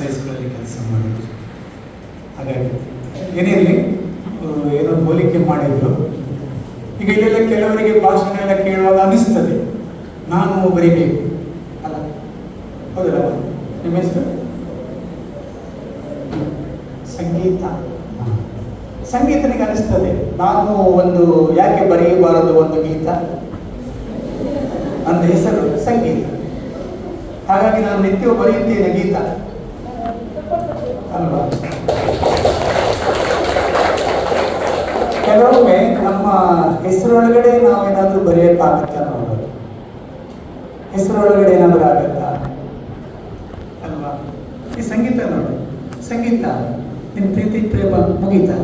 ಹೈಸ್ಕೂಲಲ್ಲಿ ಕೆಲಸ ಮಾಡೋದು. ಹಾಗಾಗಿ ಏನಿರಲಿ, ಏನೋ ಹೋಲಿಕೆ ಮಾಡಿದ್ರು. ಈಗ ಇಲ್ಲೆಲ್ಲ ಕೆಲವರಿಗೆ ಭಾಷಣ ಎಲ್ಲ ಕೇಳುವಾಗ ಅನಿಸ್ತದೆ ನಾನು ಬರೀಬೇಕು ಅಲ್ಲ, ಹೌದಲ್ಲ? ನಿಮ್ಮ ಹೆಸರು ಸಂಗೀತ. ಸಂಗೀತನಿಗೆ ಅನಿಸ್ತದೆ ನಾನು ಒಂದು ಯಾಕೆ ಬರೆಯಬಾರದು ಒಂದು ಗೀತ, ನನ್ನ ಹೆಸರು ಸಂಗೀತ, ಹಾಗಾಗಿ ನಾನು ನಿತ್ಯವೂ ಬರೆಯುತ್ತೇನೆ ಗೀತ ಅಲ್ವಾ? ಕೆಲವೊಮ್ಮೆ ನಮ್ಮ ಹೆಸರೊಳಗಡೆ ನಾವೇನಾದ್ರೂ ಬರೆಯೋಕ್ಕಾಗತ್ತಾ ನೋಡೋದು, ಹೆಸರೊಳಗಡೆ ಏನಾದ್ರೂ ಆಗತ್ತಾ ಅಲ್ವಾ? ಈ ಸಂಗೀತ ನೋಡಿ, ಸಂಗೀತ ನಿನ್ನ ಪ್ರೀತಿ ಪ್ರೇಮ ಮುಗೀತಾ?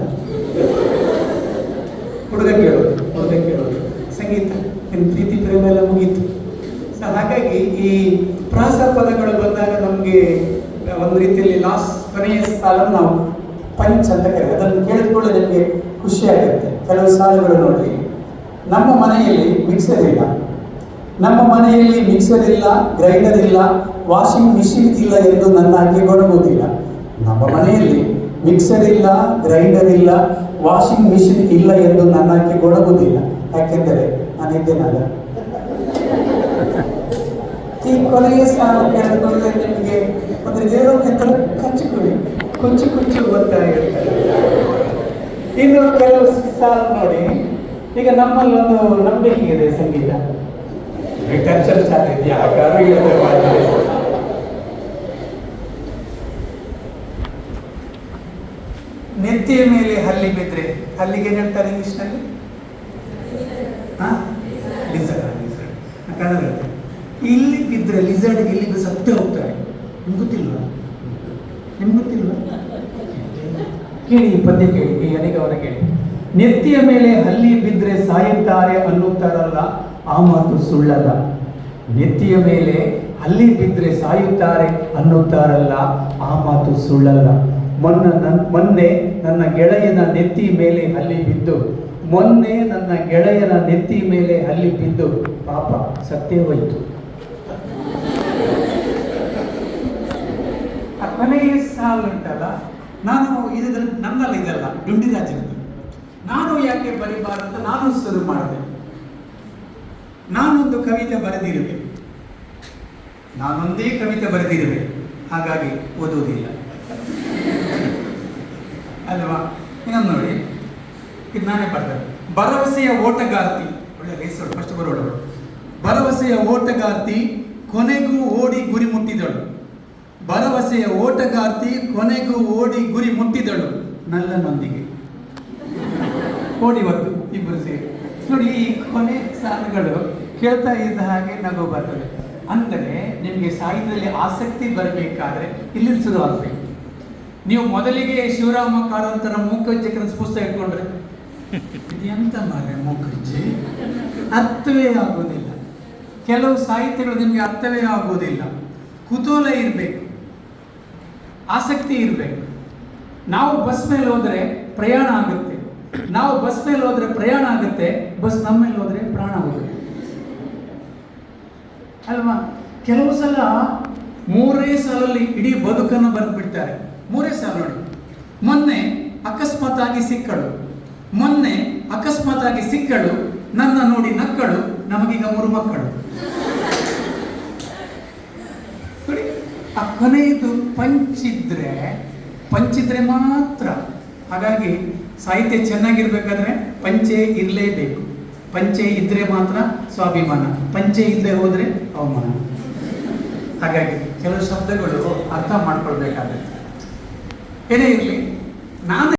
ಹುಡುಗ ಕೇಳೋದು ಸಂಗೀತ ನಿನ್ನ ಪ್ರೀತಿ ಪ್ರೇಮ ಎಲ್ಲ ಮುಗೀತು. ಸೊ ಹಾಗಾಗಿ ಈ ಪ್ರಾಸ ಪದಗಳು ಬಂದಾಗ ನಮಗೆ ಒಂದು ರೀತಿಯಲ್ಲಿ ಕೊನೆಯ ಸಾಲ ನಾವು ಪಂಚ್ ಅಂತ ಕರೀತೀವಿ. ಅದನ್ನು ಕೇಳಿದ್ಕೊಳ್ಳಿ ನಿಮಗೆ ಖುಷಿ ಆಗುತ್ತೆ. ಕೆಲವು ಸಾಲುಗಳು ನೋಡಿ, ನಮ್ಮ ಮನೆಯಲ್ಲಿ ಮಿಕ್ಸರ್ ಇಲ್ಲ, ನಮ್ಮ ಮನೆಯಲ್ಲಿ ಮಿಕ್ಸರ್ ಇಲ್ಲ, ಗ್ರೈಂಡರ್ ಇಲ್ಲ, ವಾಷಿಂಗ್ ಮಿಷಿನ್ ಇಲ್ಲ ಎಂದು ನನ್ನ ಆಕೆ ಗೊಣಗುವುದಿಲ್ಲ. ನಮ್ಮ ಮನೆಯಲ್ಲಿ ಮಿಕ್ಸರ್ ಇಲ್ಲ, ಗ್ರೈಂಡರ್ ಇಲ್ಲ, ವಾಷಿಂಗ್ ಮಿಷಿನ್ ಇಲ್ಲ ಎಂದು ನನ್ನ ಆಕೆ ಗೊಣಗುವುದಿಲ್ಲ. ಯಾಕೆಂದರೆ ನಾನಿದ್ದೇನಲ್ಲ. ಈ ಕೊನೆಯ ಸಾಲು ಕೇಳಿದ್ರೆ ನಿಮಗೆ ಒಂದು ದೇವರನ್ನ ಕುಚ್ಚು ಬರ್ತಾ ಇರ್ತಾರೆ. ಇನ್ನು ಕೆಲವು ಸಾಲು ನೋಡಿ, ಈಗ ನಮ್ಮಲ್ಲಿ ಒಂದು ನಂಬಿಕೆ ಇದೆ, ಸಂಗೀತ ಟೆನ್ಷನ್ ಶಾಲೆ ಇದೆ, ನೆತ್ತಿಯ ಮೇಲೆ ಹಲ್ಲಿ ಬಿದ್ರೆ, ಹಲ್ಲಿಗೆ ಏನ್ ಹೇಳ್ತಾರೆ ಇಂಗ್ಲಿಷ್ನಲ್ಲಿ? ಕನ್ನಡ ಇಲ್ಲಿ ಬಿದ್ದರೆ ಲಿಸರ್ಡ್ ಇಲ್ಲಿ ಸತ್ತೇ ಹೋಗ್ತಾರೆ. ನಿಮ್ಗೆ ಗೊತ್ತಿಲ್ವಾ? ಕೇಳಿ ಈ ಪದ್ಯ, ಕೇಳಿ ಈ ಅನೇಕವನ್ನ ಕೇಳಿ. ನೆತ್ತಿಯ ಮೇಲೆ ಹಲ್ಲಿ ಬಿದ್ದರೆ ಸಾಯುತ್ತಾರೆ ಅನ್ನುತ್ತಾರಲ್ಲ, ಆ ಮಾತು ಸುಳ್ಳಲ್ಲ. ನೆತ್ತಿಯ ಮೇಲೆ ಹಲ್ಲಿ ಬಿದ್ದರೆ ಸಾಯುತ್ತಾರೆ ಅನ್ನುತ್ತಾರಲ್ಲ, ಆ ಮಾತು ಸುಳ್ಳಲ್ಲ. ಮೊನ್ನೆ ನನ್ನ ಗೆಳೆಯನ ನೆತ್ತಿ ಮೇಲೆ ಹಲ್ಲಿ ಬಿದ್ದು, ಮೊನ್ನೆ ನನ್ನ ಗೆಳೆಯನ ನೆತ್ತಿ ಮೇಲೆ ಹಲ್ಲಿ ಬಿದ್ದು ಪಾಪ ಸತ್ತೇ ಹೋಯಿತು. ಆ ಕೊನೆಯ ಸಾಲು ಉಂಟಲ್ಲ, ನಾನು ನನ್ನಲ್ಲ, ಇದಲ್ಲ ಡುಂಡಿರಾಜನದ್ದು. ನಾನು ಯಾಕೆ ಬರೀಬಾರದು, ನಾನು ಶುರು ಮಾಡಿದೆ. ನಾನೊಂದು ಕವಿತೆ ಬರೆದಿರುವೆ, ನಾನೊಂದೇ ಕವಿತೆ ಬರೆದಿರುವೆ, ಹಾಗಾಗಿ ಓದುವುದಿಲ್ಲ ಅಲ್ವಾ? ಇನ್ನೊಂದು ನೋಡಿ, ಇದು ನಾನೇ ಬರ್ತದೆ. ಭರವಸೆಯ ಓಟಗಾರ್ತಿ, ಒಳ್ಳೆ ರೇಸೋಡು, ಫಸ್ಟ್ ಬರೋಡು. ಭರವಸೆಯ ಓಟಗಾರ್ತಿ ಕೊನೆಗೂ ಓಡಿ ಗುರಿ ಮುಟ್ಟಿದಳು. ಭರವಸೆಯ ಓಟಗಾರ್ತಿ ಕೊನೆಗೂ ಓಡಿ ಗುರಿ ಮುಟ್ಟಿದಳು ನಲ್ಲನೊಂದಿಗೆ. ಓಡಿ ಹೊತ್ತು ಇಬ್ಬರು ಸೇರಿ ನೋಡಿ. ಈ ಕೊನೆ ಸಾಲುಗಳು ಕೇಳ್ತಾ ಇದ್ದ ಹಾಗೆ ನಗು ಬರ್ತದೆ. ಅಂದರೆ ನಿಮಗೆ ಸಾಹಿತ್ಯದಲ್ಲಿ ಆಸಕ್ತಿ ಬರಬೇಕಾದ್ರೆ ಇಲ್ಲಿ ಶುರುವಾಗಬೇಕು. ನೀವು ಮೊದಲಿಗೆ ಶಿವರಾಮ ಕಾರಂತರ ಮೂಕಜ್ಜಿ ಪುಸ್ತಕ ಇಟ್ಕೊಂಡ್ರೆ ಎಂತ ಮಾರ್ರೆ ಮೂಕಜ್ಜಿ, ಅರ್ಥವೇ ಆಗೋದಿಲ್ಲ. ಕೆಲವು ಸಾಹಿತ್ಯಗಳು ನಿಮಗೆ ಅರ್ಥವೇ ಆಗೋದಿಲ್ಲ. ಕುತೂಹಲ ಇರಬೇಕು, ಆಸಕ್ತಿ ಇರಬೇಕು. ನಾವು ಬಸ್ ಮೇಲೆ ಹೋದರೆ ಪ್ರಯಾಣ ಆಗುತ್ತೆ, ನಾವು ಬಸ್ ಮೇಲೆ ಹೋದ್ರೆ ಪ್ರಯಾಣ ಆಗುತ್ತೆ, ಬಸ್ ನಮ್ಮ ಮೇಲೆ ಹೋದ್ರೆ ಪ್ರಾಣ ಹೋಗುತ್ತೆ ಅಲ್ವಾ? ಕೆಲವು ಸಲ 3 ಸಾಲಲ್ಲಿ ಇಡೀ ಬದುಕನ್ನು ಬರೆದು ಬಿಡ್ತಾರೆ. 3 ಸಾಲ ನೋಡಿ. ಮೊನ್ನೆ ಅಕಸ್ಮಾತಾಗಿ ಸಿಕ್ಕಳು, ನನ್ನ ನೋಡಿ ನಕ್ಕಳು, ನಮಗೀಗ 3 ಮಕ್ಕಳು. ನೋಡಿ, ಆ ಕೊನೆಯದು ಪಂಚಿದ್ರೆ ಮಾತ್ರ. ಹಾಗಾಗಿ ಸಾಹಿತ್ಯ ಚೆನ್ನಾಗಿರ್ಬೇಕಾದ್ರೆ ಪಂಚೆ ಇರಲೇಬೇಕು. ಪಂಚೆ ಇದ್ರೆ ಮಾತ್ರ ಸ್ವಾಭಿಮಾನ, ಪಂಚೆ ಇಲ್ಲದೆ ಹೋದ್ರೆ ಅವಮಾನ. ಹಾಗಾಗಿ ಕೆಲವು ಶಬ್ದಗಳು ಅರ್ಥ ಮಾಡ್ಕೊಳ್ಬೇಕಾಗುತ್ತೆ. ಏನೇ ಇರಲಿ, ನಾನು